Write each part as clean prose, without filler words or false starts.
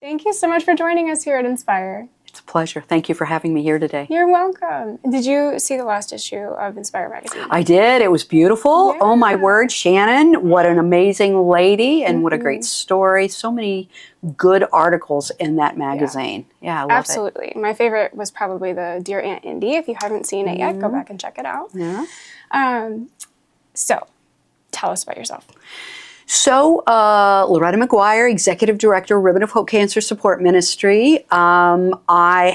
Thank you so much for joining us here at Inspire. It's a pleasure. Thank you for having me here today. You're welcome. Did you see the last issue of Inspire magazine? I did. It was beautiful. Yeah. Oh my word, Shannon, what an amazing lady and what a great story. So many good articles in that magazine. Yeah, I love Absolutely. My favorite was probably the Dear Aunt Indy. If you haven't seen it yet, go back and check it out. Yeah. So, tell us about yourself. So, Loretta McGuire, Executive Director, Ribbon of Hope Cancer Support Ministry. I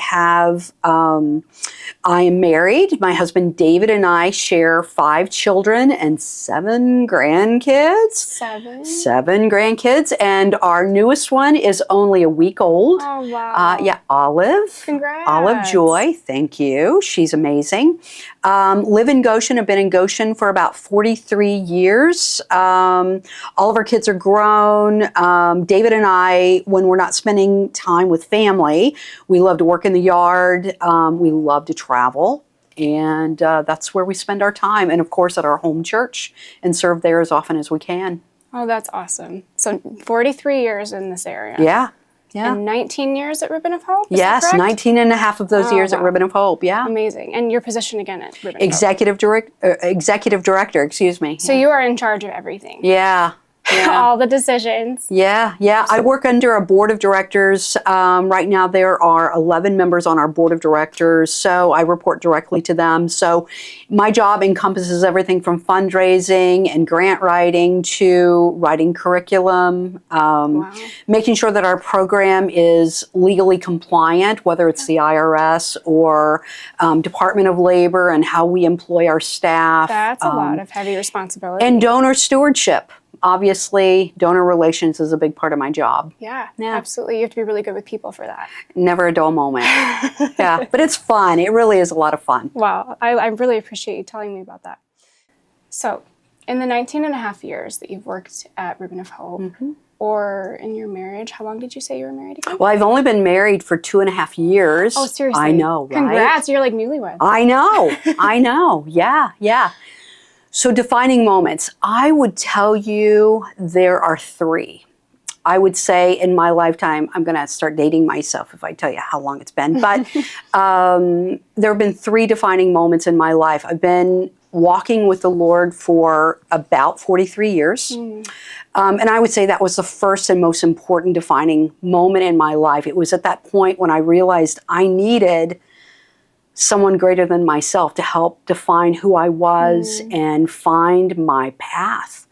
am married. My husband David and I share 5 children and 7 grandkids. 7 grandkids, and our newest one is only a week old. Oh, wow. Yeah, Olive. Congrats. Olive Joy, thank you. She's amazing. Live in Goshen. I've been in Goshen for about 43 years. All of our kids are grown. David and I, when we're not spending time with family, we love to work in the yard. We love to travel. And that's where we spend our time. And of course at our home church, and serve there as often as we can. Oh, that's awesome. So 43 years in this area. Yeah. Yeah. And 19 years at Ribbon of Hope? Yes, 19 and a half of those years at Ribbon of Hope, yeah. Amazing. And your position again at Ribbon of Hope? Executive Director, excuse me. So you are in charge of everything? Yeah. Yeah. All the decisions. Yeah, yeah. I work under a board of directors. Right now there are 11 members on our board of directors, so I report directly to them. So my job encompasses everything from fundraising and grant writing to writing curriculum, making sure that our program is legally compliant, whether it's the IRS or Department of Labor, and how we employ our staff. That's a lot of heavy responsibility. And donor stewardship. Obviously, donor relations is a big part of my job. Yeah, absolutely. You have to be really good with people for that. Never a dull moment. Yeah, but it's fun. It really is a lot of fun. Wow, I really appreciate you telling me about that. So, in the 19 and a half years that you've worked at Ribbon of Hope, or in your marriage, how long did you say you were married again? Well, I've only been married for 2.5 years. Oh, seriously? I know, right? Congrats, you're like newlyweds. I know, I know. Yeah, yeah. So defining moments, I would tell you there are 3. I would say in my lifetime, I'm going to start dating myself if I tell you how long it's been, but there have been 3 defining moments in my life. I've been walking with the Lord for about 43 years. And I would say that was the first and most important defining moment in my life. It was at that point when I realized I needed someone greater than myself to help define who I was and find my path.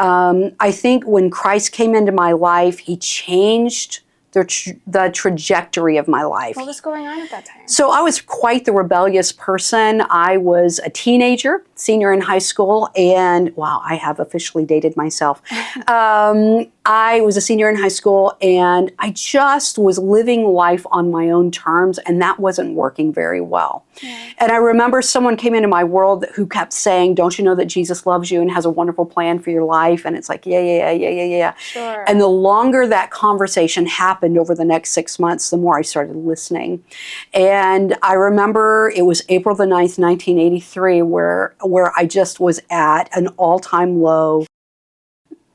I think when Christ came into my life, he changed the trajectory of my life. What was going on at that time? So I was quite the rebellious person. I was a teenager, senior in high school, and wow, I have officially dated myself. I was a senior in high school, and I just was living life on my own terms, and that wasn't working very well. And I remember someone came into my world who kept saying, don't you know that Jesus loves you and has a wonderful plan for your life? And it's like, yeah. Sure. And the longer that conversation happened over the next 6 months, the more I started listening. And I remember it was April the 9th, 1983, where I just was at an all-time low.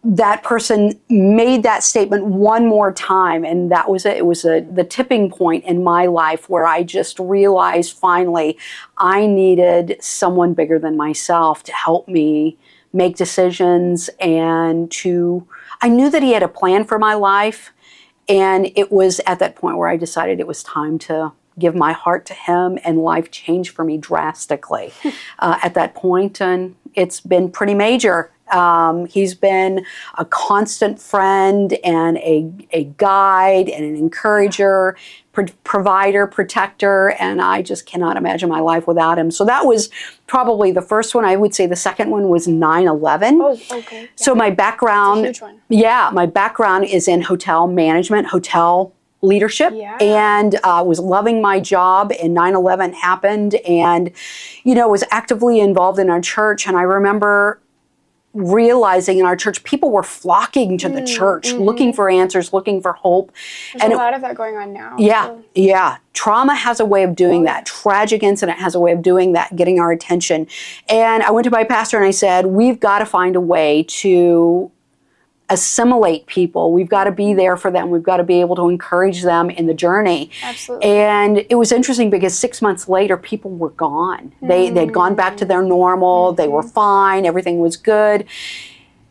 That person made that statement one more time, and that was it. It was the tipping point in my life where I just realized finally I needed someone bigger than myself to help me make decisions, and I knew that he had a plan for my life, and it was at that point where I decided it was time to give my heart to him, and life changed for me drastically at that point, and it's been pretty major. He's been a constant friend and a guide and an encourager, provider, protector, and I just cannot imagine my life without him. So that was probably the first one. I would say the second one was 9/11. Oh, okay. Yeah. So my background, That's a huge one. Yeah, my background is in hotel management, hotel leadership, and was loving my job, and 9/11 happened, and was actively involved in our church. And I remember realizing in our church, people were flocking to the church, looking for answers, looking for hope. There's a lot of that going on now. Yeah. Trauma has a way of doing that. Tragic incident has a way of doing that, getting our attention. And I went to my pastor and I said, we've got to find a way to assimilate people. We've got to be there for them. We've got to be able to encourage them in the journey. Absolutely. And it was interesting because 6 months later, people were gone. They'd gone back to their normal. They were fine. Everything was good.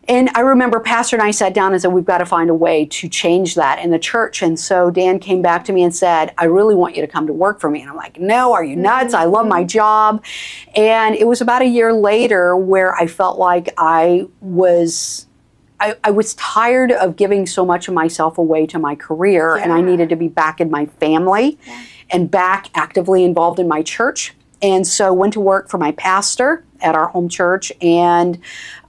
And I remember Pastor and I sat down and said, we've got to find a way to change that in the church. And so Dan came back to me and said, I really want you to come to work for me. And I'm like, no, are you nuts? I love my job. And it was about a year later where I felt like I was tired of giving so much of myself away to my career, and I needed to be back in my family and back actively involved in my church. And so went to work for my pastor at our home church, and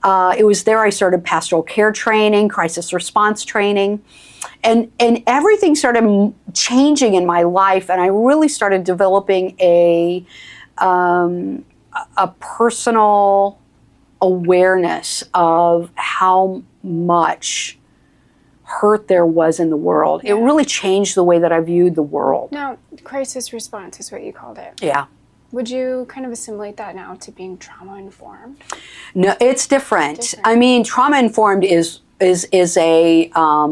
it was there I started pastoral care training, crisis response training, and everything started changing in my life, and I really started developing a personal awareness of how much hurt there was in the world. It really changed the way that I viewed the world. Now, crisis response is what you called it. Yeah. Would you kind of assimilate that now to being trauma-informed? No, it's different. I mean, trauma-informed is a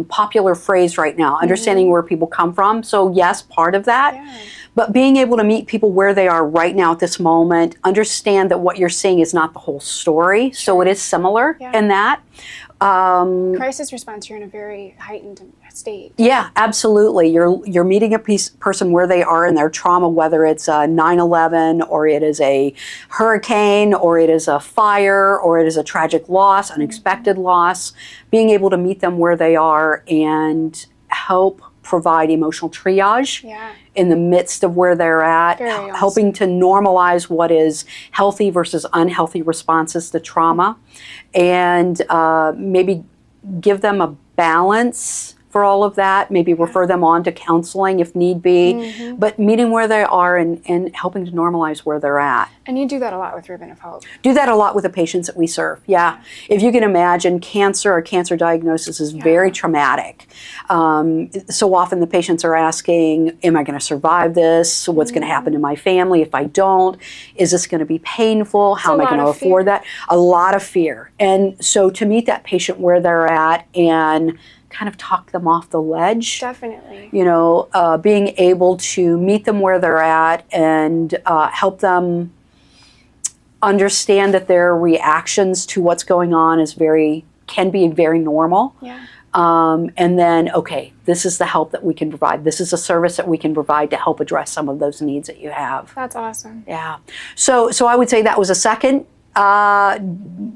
popular phrase right now, understanding where people come from. So yes, part of that. Yeah. But being able to meet people where they are right now at this moment, understand that what you're seeing is not the whole story. So it is similar in that. Crisis response, you're in a very heightened state. Yeah, absolutely. You're meeting a person where they are in their trauma, whether it's a 9/11 or it is a hurricane or it is a fire or it is a tragic loss, unexpected loss. Being able to meet them where they are and help provide emotional triage in the midst of where they're at, helping to normalize what is healthy versus unhealthy responses to trauma, and maybe give them a balance for all of that, maybe refer them on to counseling if need be, but meeting where they are and helping to normalize where they're at. And you do that a lot with Ribbon of Hope. Do that a lot with the patients that we serve, If you can imagine, cancer or cancer diagnosis is very traumatic. So often the patients are asking, am I going to survive this? What's going to happen to my family if I don't? Is this going to be painful? How am I going to afford that? A lot of fear. And so to meet that patient where they're at and kind of talk them off the ledge. Definitely. You know, being able to meet them where they're at and help them understand that their reactions to what's going on can be very normal. Yeah. And then, okay, this is the help that we can provide. This is a service that we can provide to help address some of those needs that you have. That's awesome. Yeah. So I would say that was a second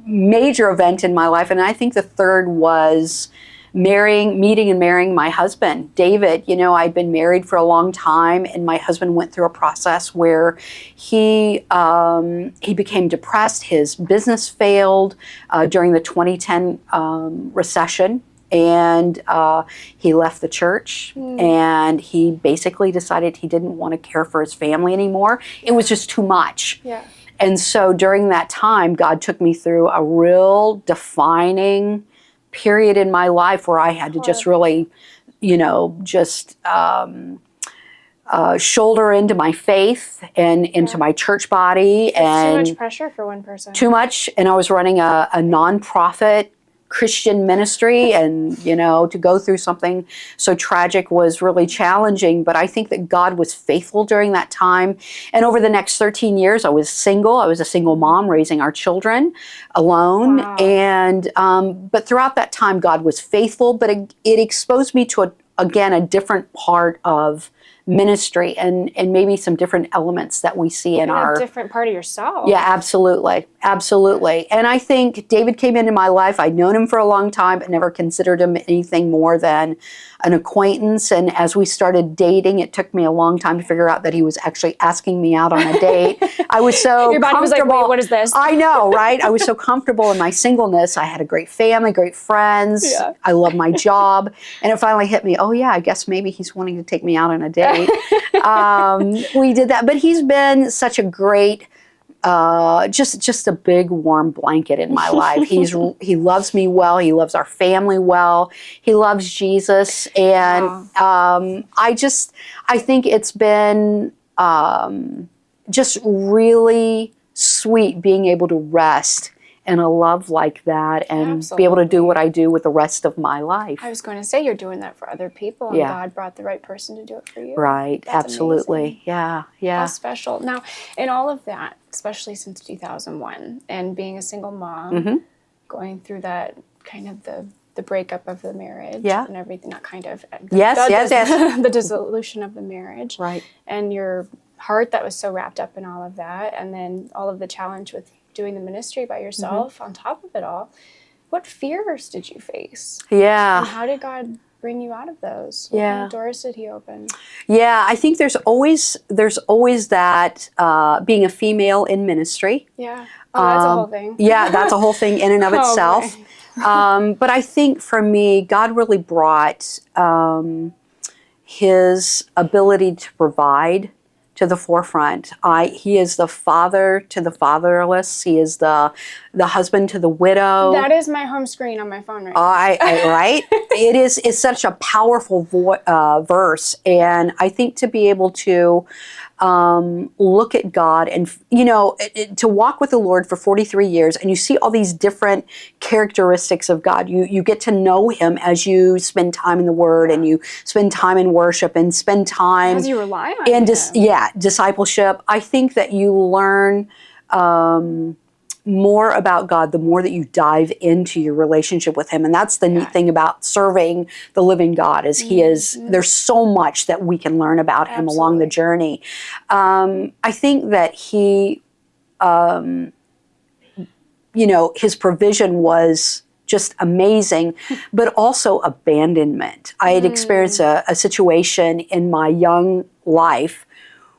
major event in my life. And I think the third was meeting and marrying my husband, David. You know, I'd been married for a long time, and my husband went through a process where he became depressed. His business failed during the 2010 recession, and he left the church, and he basically decided he didn't want to care for his family anymore. It was just too much. Yeah. And so during that time, God took me through a real defining period in my life where I had to just really, shoulder into my faith and into my church body. And too much pressure for one person. Too much. And I was running a nonprofit Christian ministry, and to go through something so tragic was really challenging. But I think that God was faithful during that time. And over the next 13 years, I was single. I was a single mom raising our children alone. Wow. And but throughout that time, God was faithful. But it exposed me to a different part of ministry and maybe some different elements that we see in our... A different part of yourself. Yeah, absolutely. Absolutely. And I think David came into my life. I'd known him for a long time, but never considered him anything more than an acquaintance. And as we started dating, it took me a long time to figure out that he was actually asking me out on a date. I was so Your body was like, wait, what is this? I know, right? I was so comfortable in my singleness. I had a great family, great friends. Yeah. I love my job. And it finally hit me, oh yeah, I guess maybe he's wanting to take me out on a date. We did that, but he's been such a great, just a big warm blanket in my life. He loves me well. He loves our family well. He loves Jesus, and I think it's been just really sweet being able to rest and a love like that and be able to do what I do with the rest of my life. I was going to say, you're doing that for other people, and God brought the right person to do it for you. Right. That's absolutely. amazing. Yeah. Yeah. How special. Now, in all of that, especially since 2001, and being a single mom, going through that kind of the breakup of the marriage and everything, not kind of. Yes. The dissolution of the marriage. Right. And your heart that was so wrapped up in all of that, and then all of the challenge with doing the ministry by yourself on top of it all. What fears did you face? Yeah. And how did God bring you out of those? What kind of doors did he open? Yeah, I think there's always that being a female in ministry. Yeah. Oh, that's a whole thing. Yeah, that's a whole thing in and of itself. But I think for me, God really brought his ability to provide to the forefront. He is the father to the fatherless. He is the husband to the widow. That is my home screen on my phone right now. Right? It's such a powerful verse. And I think to be able to look at God and, to walk with the Lord for 43 years, and you see all these different characteristics of God. You get to know him as you spend time in the Word, and you spend time in worship, and spend time as you rely on him. Discipleship. I think that you learn more about God the more that you dive into your relationship with him. And that's the neat thing about serving the living God, is there's so much that we can learn about him along the journey. I think that he, his provision was just amazing, but also abandonment. I had experienced a situation in my young life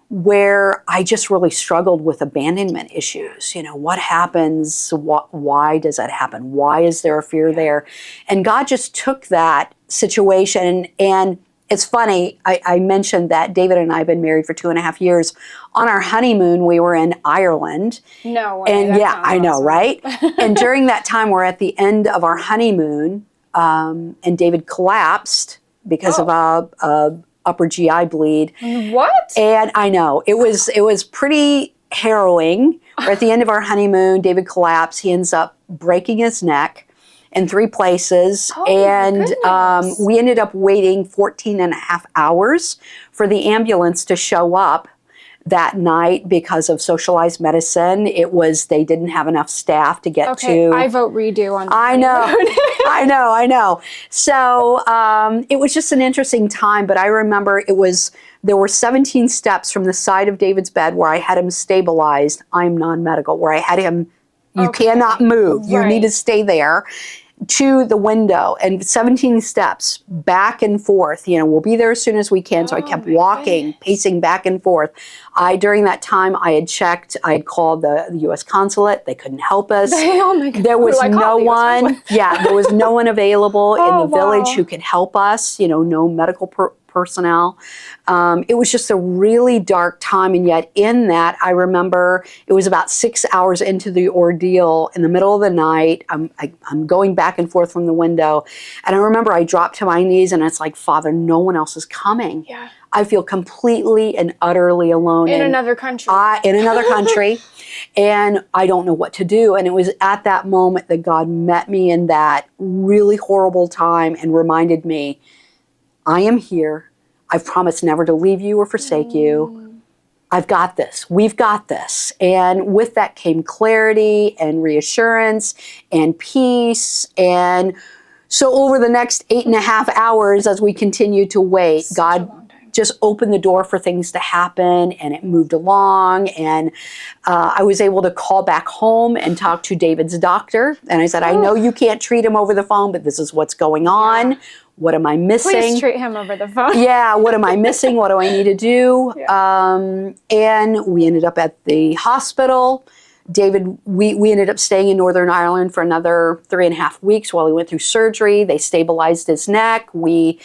where I just really struggled with abandonment issues. What happens? Why does that happen? Why is there a fear there? And God just took that situation. And it's funny, I mentioned that David and I have been married for 2.5 years. On our honeymoon, we were in Ireland. No way. And I know, right? And during that time, we're at the end of our honeymoon, and David collapsed because of a upper GI bleed. What? And I know, it was pretty harrowing. We're at the end of our honeymoon. David collapsed. He ends up breaking his neck in 3 places. And we ended up waiting 14 and a half hours for the ambulance to show up that night because of socialized medicine. They didn't have enough staff to get to. I vote redo on that. I know. So it was just an interesting time, but I remember there were 17 steps from the side of David's bed where I had him stabilized. I'm non-medical, where I had him, you cannot move. You need to stay there, to the window, and 17 steps back and forth. We'll be there as soon as we can. So I kept walking, pacing back and forth. During that time, I had called the U.S. consulate. They couldn't help us. Oh my God. There was no one. There was no one available in the village who could help us. No medical personnel. It was just a really dark time, and yet in that, I remember it was about 6 hours into the ordeal. In the middle of the night, I'm going back and forth from the window, and I remember I dropped to my knees, and it's like, Father, no one else is coming. Yeah. I feel completely and utterly alone in another country. And I don't know what to do. And it was at that moment that God met me in that really horrible time and reminded me, I am here. I've promised never to leave you or forsake you. I've got this. We've got this. And with that came clarity and reassurance and peace. And so over the next 8.5 hours, as we continued to wait, God just opened the door for things to happen, and it moved along. And I was able to call back home and talk to David's doctor. And I said, I know you can't treat him over the phone, but this is what's going on. Yeah. What am I missing? Please treat him over the phone. What am I missing? What do I need to do? And we ended up at the hospital. David, we ended up staying in Northern Ireland for another 3.5 weeks while he went through surgery. They stabilized his neck. We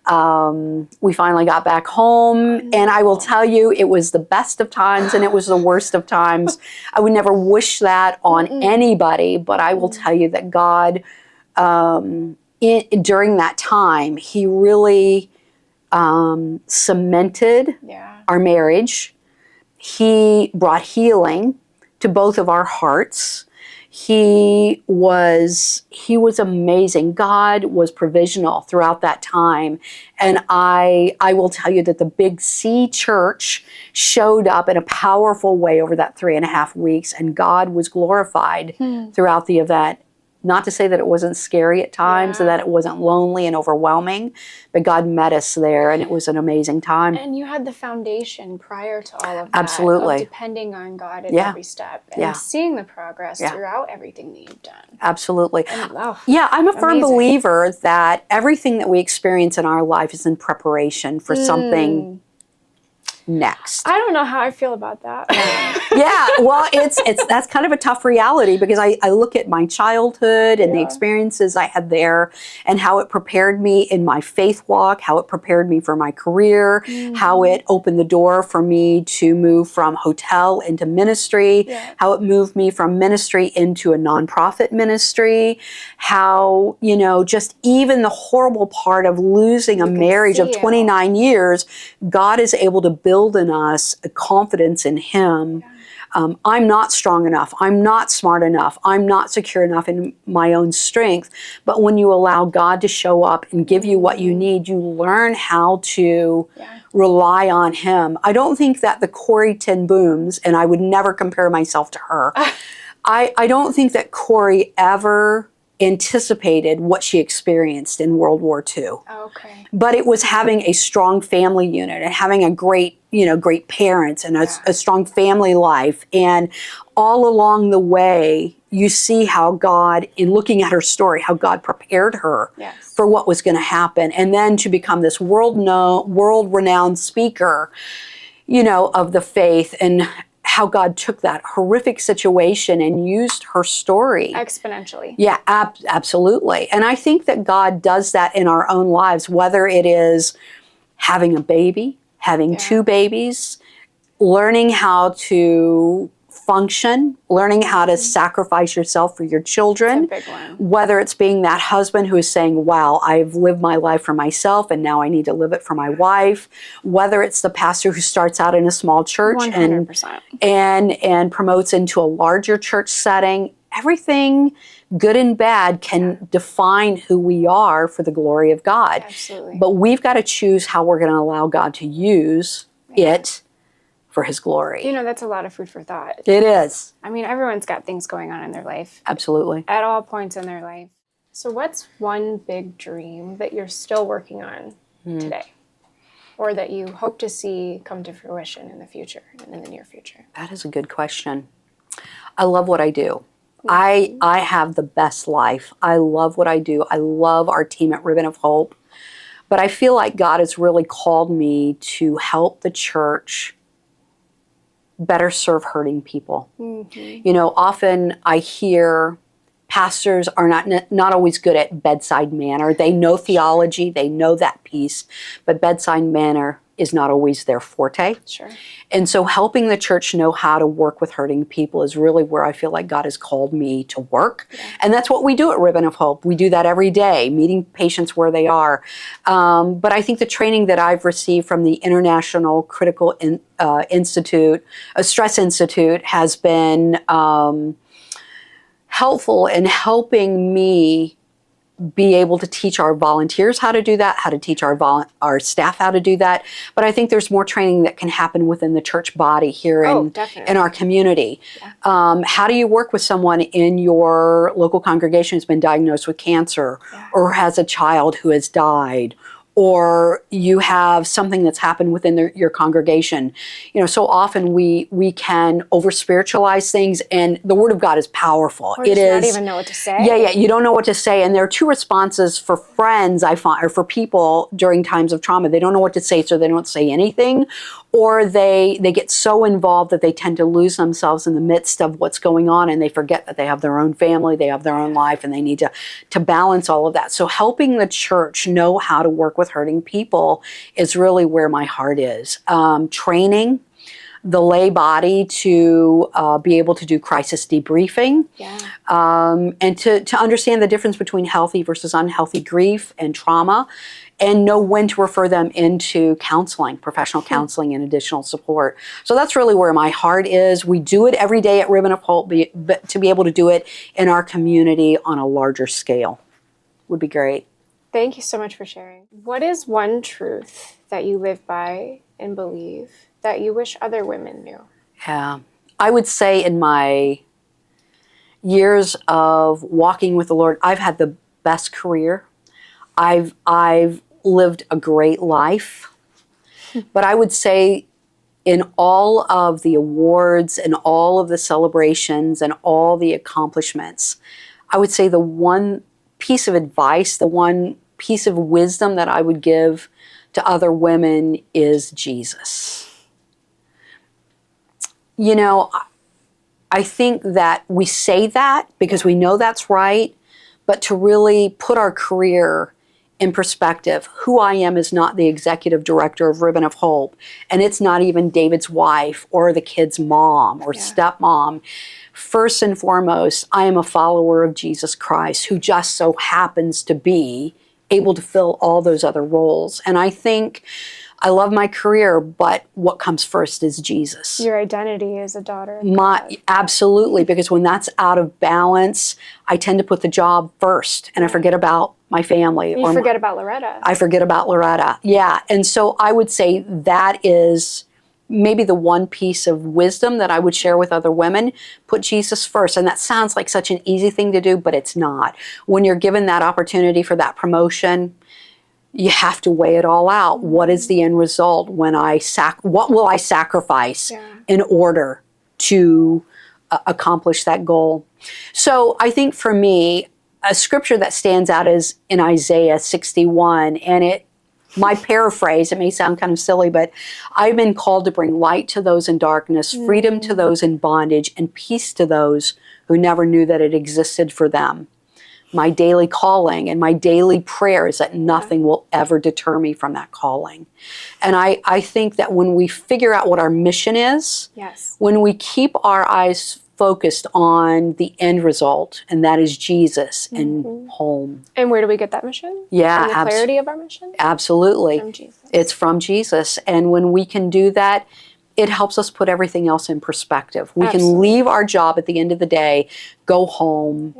finally got back home, and I will tell you, it was the best of times and it was the worst of times. I would never wish that on anybody, but I will tell you that God, during that time, he really cemented our marriage. He brought healing to both of our hearts. He was amazing. God was provisional throughout that time. And I will tell you that the Big C church showed up in a powerful way over that 3.5 weeks, and God was glorified throughout the event. Not to say that it wasn't scary at times and that it wasn't lonely and overwhelming, but God met us there, and it was an amazing time. And you had the foundation prior to all of that. Absolutely. Of depending on God at every step and seeing the progress throughout everything that you've done. Absolutely. And, I'm a firm amazing. believer that everything that we experience in our life is in preparation for something next. I don't know how I feel about that. Well, that's kind of a tough reality, because I look at my childhood and the experiences I had there, and how it prepared me in my faith walk, how it prepared me for my career, how it opened the door for me to move from hotel into ministry, how it moved me from ministry into a nonprofit ministry, how, just even the horrible part of losing a marriage of 29 years, God is able to build in us a confidence in Him. I'm not strong enough. I'm not smart enough. I'm not secure enough in my own strength. But when you allow God to show up and give you what you need, you learn how to rely on Him. I don't think that the Corrie ten Booms, and I would never compare myself to her, I don't think that Corrie ever anticipated what she experienced in World War II. Okay. But it was having a strong family unit and having a great parents and a strong family life. And all along the way, you see how God, in looking at her story, how God prepared her for what was going to happen. And then to become this world-renowned speaker, of the faith, and how God took that horrific situation and used her story. Exponentially. Yeah, absolutely. And I think that God does that in our own lives, whether it is having a baby, having 2 babies, learning how to function, learning how to sacrifice yourself for your children, That's a big one. Whether it's being that husband who is saying, wow, I've lived my life for myself and now I need to live it for my wife, whether it's the pastor who starts out in a small church 100%. and promotes into a larger church setting. Everything, good and bad, can define who we are for the glory of God. Absolutely. But we've got to choose how we're going to allow God to use it for His glory. That's a lot of food for thought. It is. I mean, everyone's got things going on in their life. Absolutely. At all points in their life. So what's one big dream that you're still working on today? Or that you hope to see come to fruition in the future, in the near future? That is a good question. I love what I do. I have the best life. I love what I do. I love our team at Ribbon of Hope. But I feel like God has really called me to help the church better serve hurting people. Often I hear pastors are not always good at bedside manner. They know theology, they know that piece, but bedside manner is not always their forte. Sure. And so helping the church know how to work with hurting people is really where I feel like God has called me to work. And that's what we do at Ribbon of Hope. We do that every day, meeting patients where they are. But I think the training that I've received from the International Critical Institute, Stress Institute, has been helpful in helping me be able to teach our volunteers how to do that, how to teach our staff how to do that. But I think there's more training that can happen within the church body here in our community. How do you work with someone in your local congregation who's been diagnosed with cancer or has a child who has died? Or you have something that's happened within your congregation. So often we can over-spiritualize things, and the Word of God is powerful. Or not even know what to say. Yeah, you don't know what to say. And there are 2 responses for friends, I find, or for people during times of trauma. They don't know what to say, so they don't say anything. Or they get so involved that they tend to lose themselves in the midst of what's going on, and they forget that they have their own family, they have their own life, and they need to balance all of that. So helping the church know how to work with hurting people is really where my heart is. Training, the lay body to be able to do crisis debriefing, and to understand the difference between healthy versus unhealthy grief and trauma, and know when to refer them into counseling, professional counseling and additional support. So that's really where my heart is. We do it every day at Ribbon of Hope, but to be able to do it in our community on a larger scale would be great. Thank you so much for sharing. What is one truth that you live by and believe that you wish other women knew? Yeah, I would say in my years of walking with the Lord, I've had the best career. I've lived a great life. But I would say in all of the awards and all of the celebrations and all the accomplishments, I would say the one piece of advice, the one piece of wisdom that I would give to other women is Jesus. You know, I think that we say that because we know that's right, but to really put our career in perspective, who I am is not the executive director of Ribbon of Hope, and it's not even David's wife or the kid's mom or stepmom. First and foremost, I am a follower of Jesus Christ who just so happens to be able to fill all those other roles. And I think I love my career, but what comes first is Jesus. Your identity as a daughter of God. Absolutely, because when that's out of balance, I tend to put the job first, and I forget about my family. You forget about Loretta. I forget about Loretta, yeah. And so I would say that is maybe the one piece of wisdom that I would share with other women. Put Jesus first. And that sounds like such an easy thing to do, but it's not. When you're given that opportunity for that promotion, you have to weigh it all out. What is the end result? When what will I sacrifice in order to accomplish that goal? So I think for me, a scripture that stands out is in Isaiah 61, and my paraphrase, it may sound kind of silly, but I've been called to bring light to those in darkness, freedom to those in bondage, and peace to those who never knew that it existed for them. My daily calling and my daily prayer is that nothing will ever deter me from that calling. And I think that when we figure out what our mission is, when we keep our eyes focused on the end result, and that is Jesus and home. And where do we get that mission? Yeah. And the clarity of our mission? Absolutely. From Jesus. It's from Jesus. And when we can do that, it helps us put everything else in perspective. We can leave our job at the end of the day, go home,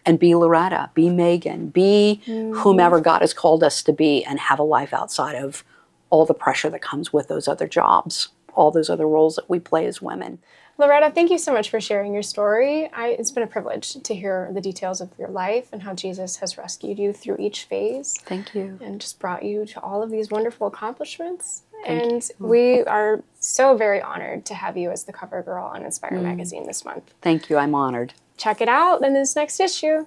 and be Loretta, be Megan, be whomever God has called us to be, and have a life outside of all the pressure that comes with those other jobs, all those other roles that we play as women. Loretta, thank you so much for sharing your story. It's been a privilege to hear the details of your life and how Jesus has rescued you through each phase. Thank you. And just brought you to all of these wonderful accomplishments. And we are so very honored to have you as the cover girl on Inspire magazine this month. Thank you. I'm honored. Check it out in this next issue.